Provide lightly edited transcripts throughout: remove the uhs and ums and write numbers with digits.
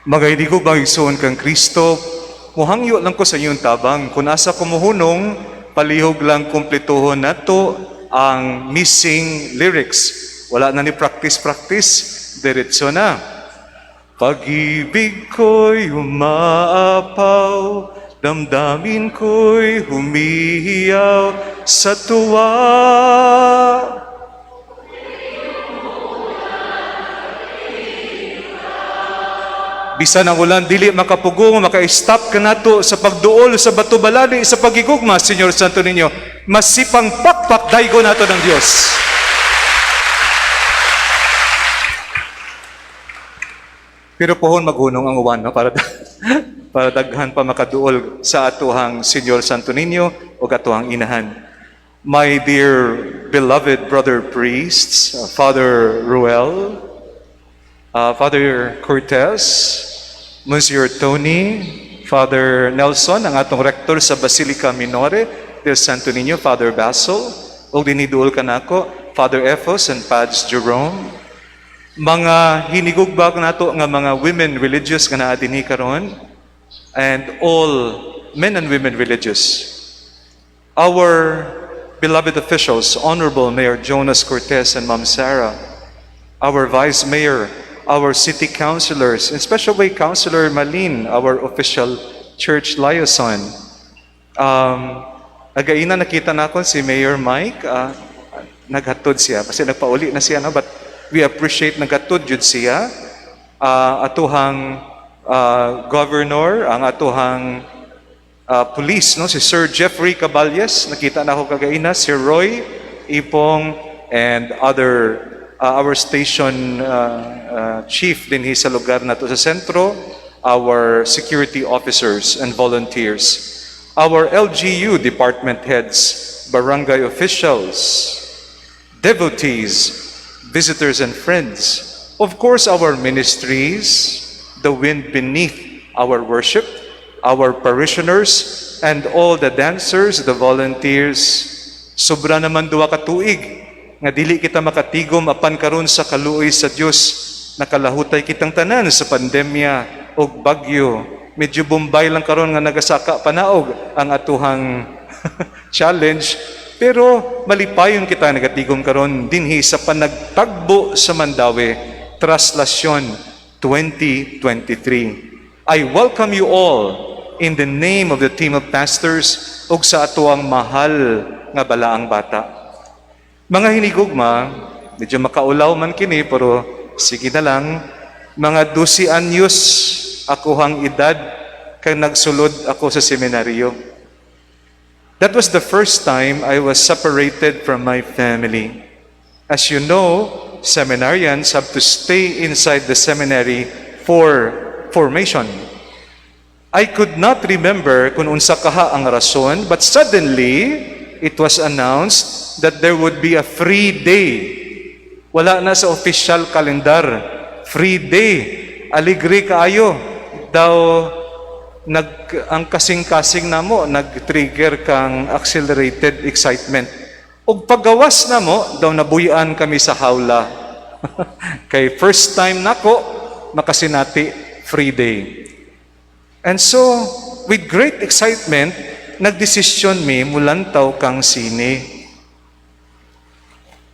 Mga hindi ko bagigsoon kang Kristo, muhangyo lang ko sa iyong tabang. Kung asa kumuhunong, palihog lang kumplituhon nato ang missing lyrics. Wala na ni practice, diretso na. Pag-ibig ko'y umaapaw, damdamin ko'y humihiyaw sa tuwa. Bisan ang ulan, dili makapugong, maka-stop ka nato sa pagduol, sa batubalali, sa pagigugma, Senyor Santo Niño. Masipang pakpak daygo nato ng Diyos. Pero pohon maghunong ang uwan, no? para daghan pa makaduol sa atuhang Senyor Santo Niño o atuhang inahan. My dear beloved brother priests, Father Ruel, Father Cortez, Monsieur Tony, Father Nelson, ang atong rector sa Basilica Minore del Santo Niño, Father Basil, o diniduol ka nako, Father Ephos and Pads Jerome, mga hinigugbag nato nga mga women religious nga naa dinhi karon, and all men and women religious. Our beloved officials, Honorable Mayor Jonas Cortez and Ma'am Sarah, our Vice Mayor, our city councilors, in special way Councilor Malin, our official church liaison. Againa nakita nakon si Mayor Mike, naghatod siya kasi nagpauli na siya, no? But we appreciate naghatod jud siya. Atuhang governor, ang atuhang police, no? Si Sir Jeffrey Caballes, nakita na ako kagaina, si Roy Ipong, and other our station chief din sa lugar na to sa sentro, our security officers and volunteers, our LGU department heads, barangay officials, devotees, visitors and friends, of course our ministries, the wind beneath our worship, our parishioners, and all the dancers, the volunteers. Sobra naman duwa ka tuig nga dili kita makatigom apan karon sa kaluoy sa Dios. Nakalahutay kitang tanan sa pandemya og bagyo. Medyo Bombay lang karon nga nagasaka panaog ang atuhang challenge, pero malipayon kita nagatigom karon dinhi sa panagtagbo sa Mandawi, Traslasyon 2023. I welcome you all in the name of the team of pastors ug sa atuang mahal nga balaang bata. Mga hinigugma, medyo makaulaw man kini, pero sige na lang, mga 12 anyos akuhang edad kay nagsulod ako sa seminaryo. That was the first time I was separated from my family. As you know, seminarians have to stay inside the seminary for formation. I could not remember kung unsa kaha ang rason, but suddenly, it was announced that there would be a free day. Wala na sa official calendar. Free day. Aligre kaayo. Daw, ang kasing-kasing na mo, nag-trigger kang accelerated excitement. O paggawas na mo, daw nabuyan kami sa hawla. Kay first time nako, makasinati, free day. And so, with great excitement, nagdesisyon mi mulantaw kang sine.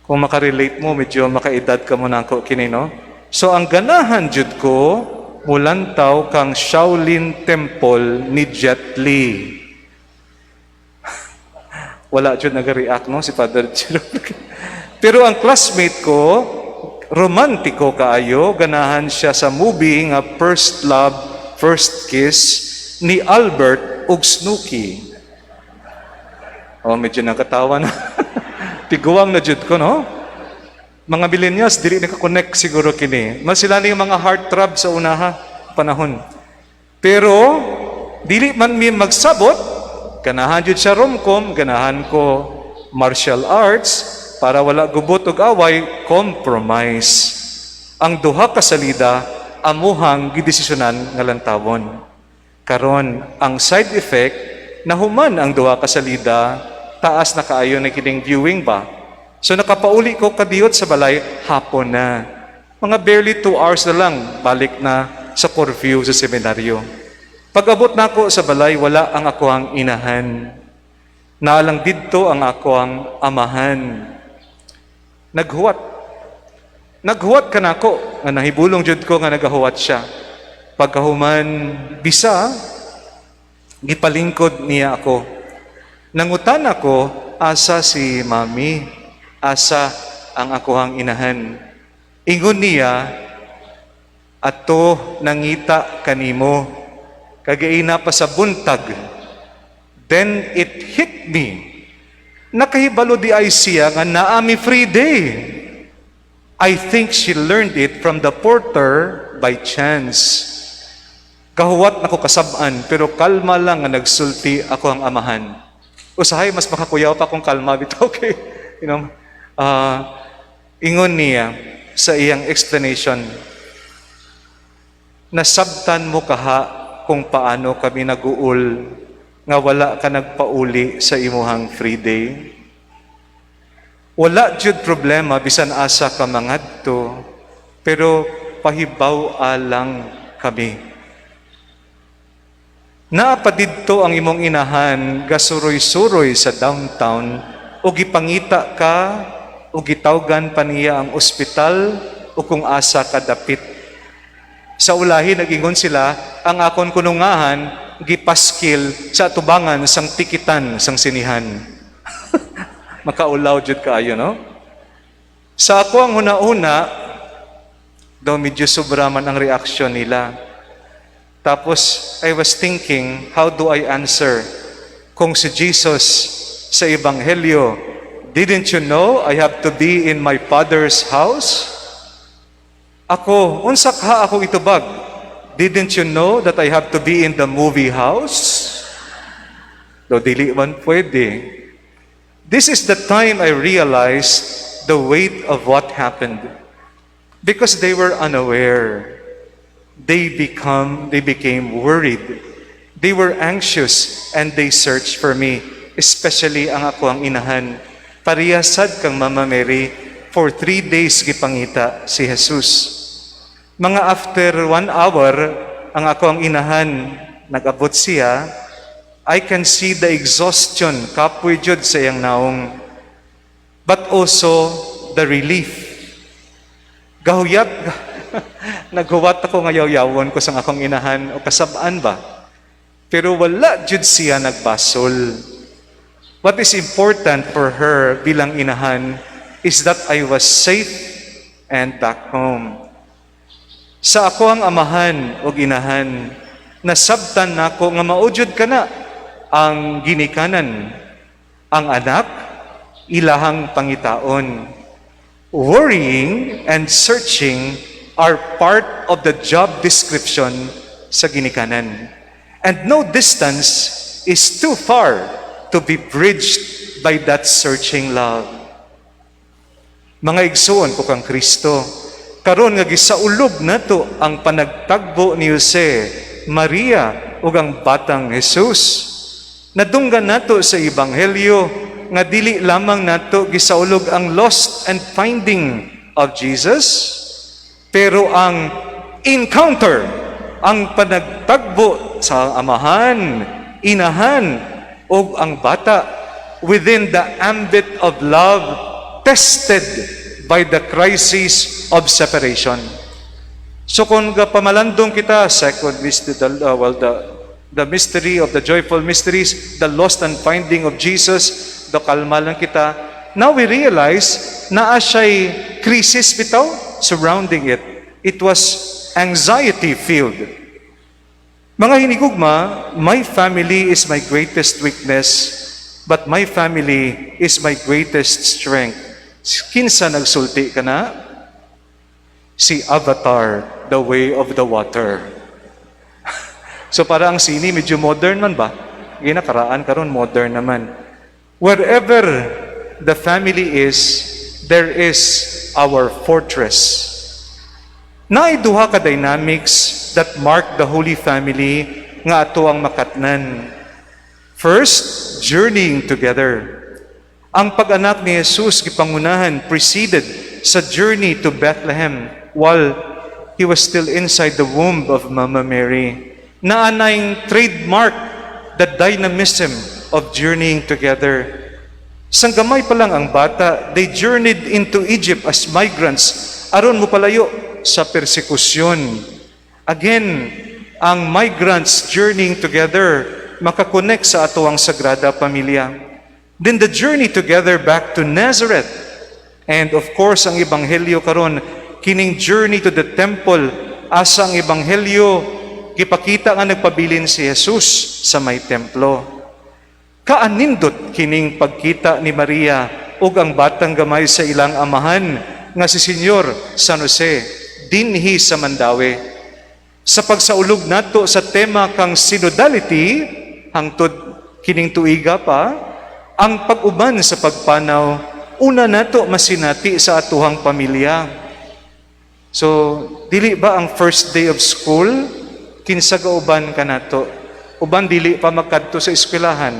Kung makarelate mo, medyo makaedad ka mo na ako kini, no? So, ang ganahan jud ko, mulantaw kang Shaolin Temple ni Jet Li. Wala jud nag-react, no? Si Father Jiro. Pero ang classmate ko, romantiko kaayo, ganahan siya sa movie nga First Love, First Kiss ni Albert ug Snooki. Oh, medyo nakatawa na. Tiguang na jud ko, no? Mga millennials, dili naka-connect siguro kini. Mas sila na yung mga heartthrob sa unaha panahon. Pero, dili man mi magsabot, ganahan jud siya romcom, ganahan ko martial arts, para wala gubot og away, compromise. Ang duha ka salida, amuhang gidesisyonan nga lantawon. Karon, ang side effect, nahuman ang duha ka salida, taas na kaayo na kining viewing ba? So nakapauli ko kadiyot sa balay, hapon na. Mga barely 2 hours na lang, balik na sa curfew sa seminaryo. Pag-abot nako sa balay, wala ang ako ang inahan. Naalang didto ang ako ang amahan. Naghuwat ka nako, nga nahibulong jud ko nga nagahuwat siya. Pagkahuman bisa, gipalingkod niya ako. Nangutan ako, asa si mami, asa ang akohang inahan. Ingon niya, ato nangita kanimo, kagaina pa sa buntag. Then it hit me. Nakahibalo di ay siya nga naami free day. I think she learned it from the porter by chance. Kahuwat nako kasab-an, pero kalma lang nga nagsulti ako ang amahan. Usahay, mas makakuyaw pa kung kalma bitaw. Okay. Ingon niya sa iyang explanation, nasabtan mo kaha kung paano kami nag-uul nga wala ka nagpauli sa imuhang free day. Wala jud problema bisan asa ka mangadto, pero pahibaw alang kami. Naapadidto ang imong inahan gasuroy-suroy sa downtown o gipangita ka o gitawgan pa niya ang ospital o kung asa ka dapit. Sa ulahi nagingon sila, ang akon kunungahan gipaskil sa atubangan sang tikitan sang sinihan. Makaulaw jud kaayo, no? Sa ako ang una-una, daw medyo sobra man ang reaksyon nila. Tapos, I was thinking, how do I answer? Kung si Jesus sa Ebanghelyo, didn't you know I have to be in my Father's house? Ako, unsak ha ako itubag? Didn't you know that I have to be in the movie house? Do dili man pwede. This is the time I realized the weight of what happened. Because they were unaware. They became worried. They were anxious and they searched for me, especially ang ako ang inahan. Pariyasad kang Mama Mary, for 3 days gipangita si Jesus. Mga after 1 hour, ang ako ang inahan, nag-abot siya, I can see the exhaustion, kapoy jud sa iyang naong, but also the relief. Gahuyat, naghuwat ako nga yaw-yawon ko sa akong inahan o kasabaan ba? Pero wala jud siya nagbasol. What is important for her bilang inahan is that I was safe and back home. Sa ako ang amahan o inahan, nasabtan nako nga maujud ka na ang ginikanan, ang anak, ilahang pangitaon. Worrying and searching are part of the job description sa ginikanan. And no distance is too far to be bridged by that searching love. Mga igsoon ko kang Kristo, karon nga gisaulog nato ang panagtagbo ni Jose, Maria ug ang batang Jesus. Nadunggan nato sa Ebanghelyo nga dili lamang nato gisaulog ang lost and finding of Jesus, pero ang encounter, ang panagtagbo sa amahan, inahan, o ang bata within the ambit of love tested by the crisis of separation. So kung pamalandong kita, second mystery, the mystery of the joyful mysteries, the lost and finding of Jesus, do kalma lang kita. Now we realize na siya'y crisis bitaw surrounding it. It was anxiety-filled. Mga hinigugma, my family is my greatest weakness, but my family is my greatest strength. Kinsa nagsulti ka na? Si Avatar, The Way of the Water. So para ang sini, medyo modern man ba? Ginakaraan karon modern naman. Wherever the family is, there is our fortress. Naiduha ka dynamics that mark the Holy Family nga ato ang makatnan. First, journeying together. Ang pag-anak ni Jesus gipangunahan preceded sa journey to Bethlehem, while he was still inside the womb of Mama Mary. Naanayng trademark the dynamism of journeying together. Sanggamay pa lang ang bata, they journeyed into Egypt as migrants aron mo palayo sa persekusyon. Again, ang migrants journeying together makakonect sa atoang Sagrada Pamilya. Then the journey together back to Nazareth. And of course, ang Ebanghelyo karon kining journey to the temple, asa ang Ebanghelyo gipakita nga nagpabilin si Jesus sa may templo. Kaanindot kining pagkita ni Maria ug ang batang gamay sa ilang amahan nga si Senyor San Jose dinhi sa Mandawi. Sa pagsaulog nato sa tema kang synodality hangtod kining tuiga pa, ang pag-uban sa pagpanaw una nato masinati sa atuhang pamilya. So, dili ba ang first day of school kinsa gauban kanato? Uban dili pa magkadto sa eskwelahan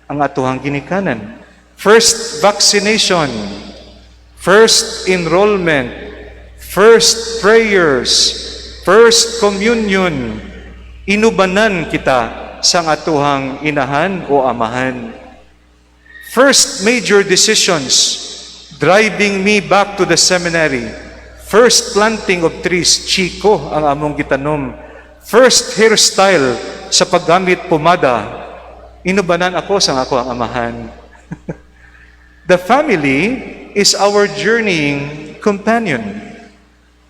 ang atuhang ginikanan. First vaccination, first enrollment, first prayers, first communion, inubanan kita sa atuhang inahan o amahan. First major decisions, driving me back to the seminary. First planting of trees, chiko ang among gitanom. First hairstyle sa paggamit pomada, inubanan ako sa ako ang amahan. The family is our journeying companion.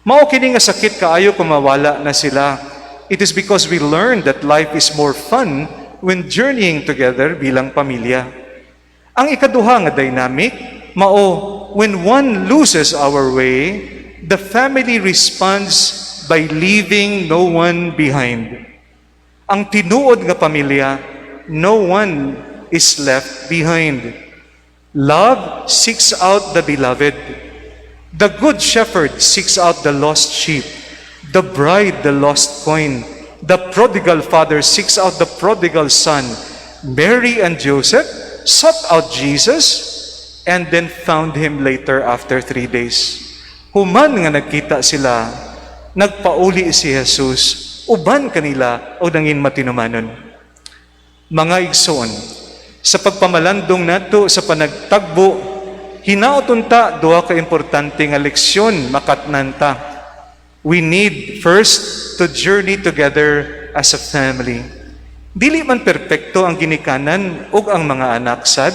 Mao kini nga sakit kaayo kung mawala na sila. It is because we learn that life is more fun when journeying together bilang pamilya. Ang ikaduha nga dynamic, mao when one loses our way, the family responds by leaving no one behind. Ang tinuod nga pamilya, no one is left behind. Love seeks out the beloved. The good shepherd seeks out the lost sheep. The bride, the lost coin. The prodigal father seeks out the prodigal son. Mary and Joseph sought out Jesus and then found him later after 3 days. Human nga nagkita sila, nagpauli si Jesus, uban kanila o nangin matinumanon. Mga igsoon, sa pagpamalandong nato sa panagtagbo, hinaoton ta duha ka importante nga leksyon makatnanta. We need first to journey together as a family. Dili man perpekto ang ginikanan ug ang mga anak sad,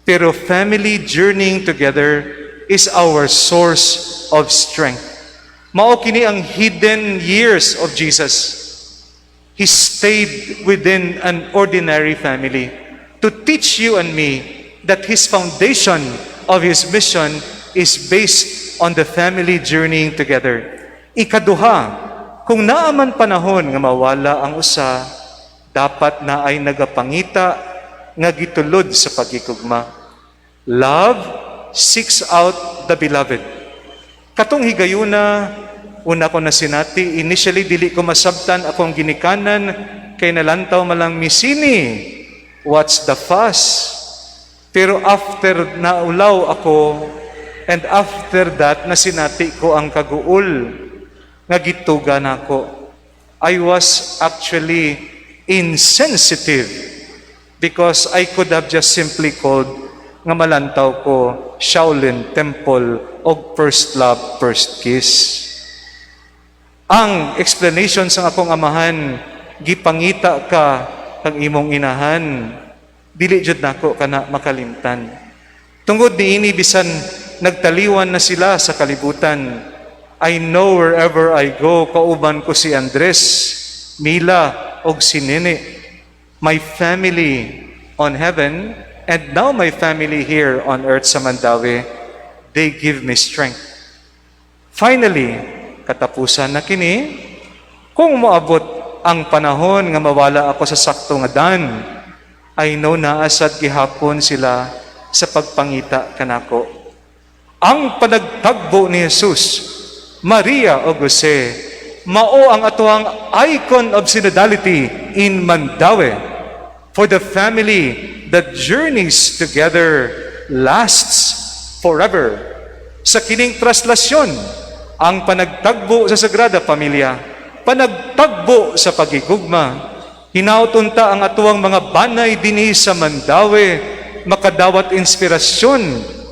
pero family journeying together is our source of strength. Mao kini ang hidden years of Jesus. He stayed within an ordinary family to teach you and me that His foundation of His mission is based on the family journeying together. Ikaduha, kung naaman panahon nga mawala ang usa, dapat na ay nagapangita nga gitulod sa pagkikugma. Love seeks out the beloved. Katong higayuna, una ko na sinati, initially dili ko masabtan akong ginikanan kay nalantaw malang misini. What's the fuss? Pero after naulaw ako and after that nasinati ko ang kaguol nga gitugan ako. I was actually insensitive because I could have just simply called nga malantaw ko Shaolin Temple og first love, first kiss. Ang explanation sa akong amahan, gipangita ka kang imong inahan, dili jud nako kana makalimtan. Tungod niini bisan nagtaliwan na sila sa kalibutan, I know wherever I go, kauban ko si Andres, Mila, og si Nene. My family on heaven, and now my family here on earth sa Mandawi, they give me strength. Finally, katapusan na kini, kung moabot ang panahon nga mawala ako sa sakto nga dan, I know na asad gihapon sila sa pagpangita kanako. Ang panagtagbo ni Jesus, Maria o Jose, mao ang atoang icon of synodality in Mandawi. For the family that journeys together lasts forever. Sa kining traslasyon, ang panagtagbo sa Sagrada Pamilya, panagtagbo sa pagigugma. Hinautunta ang atuang mga banay dinhi sa Mandawi, makadawat inspirasyon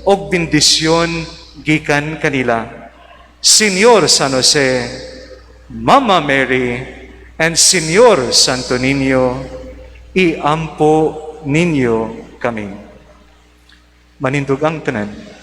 o bendisyon gikan kanila. Senyor San Jose, Mama Mary, and Senyor Santo Niño, iampo ninyo kami. Manindugang tanan.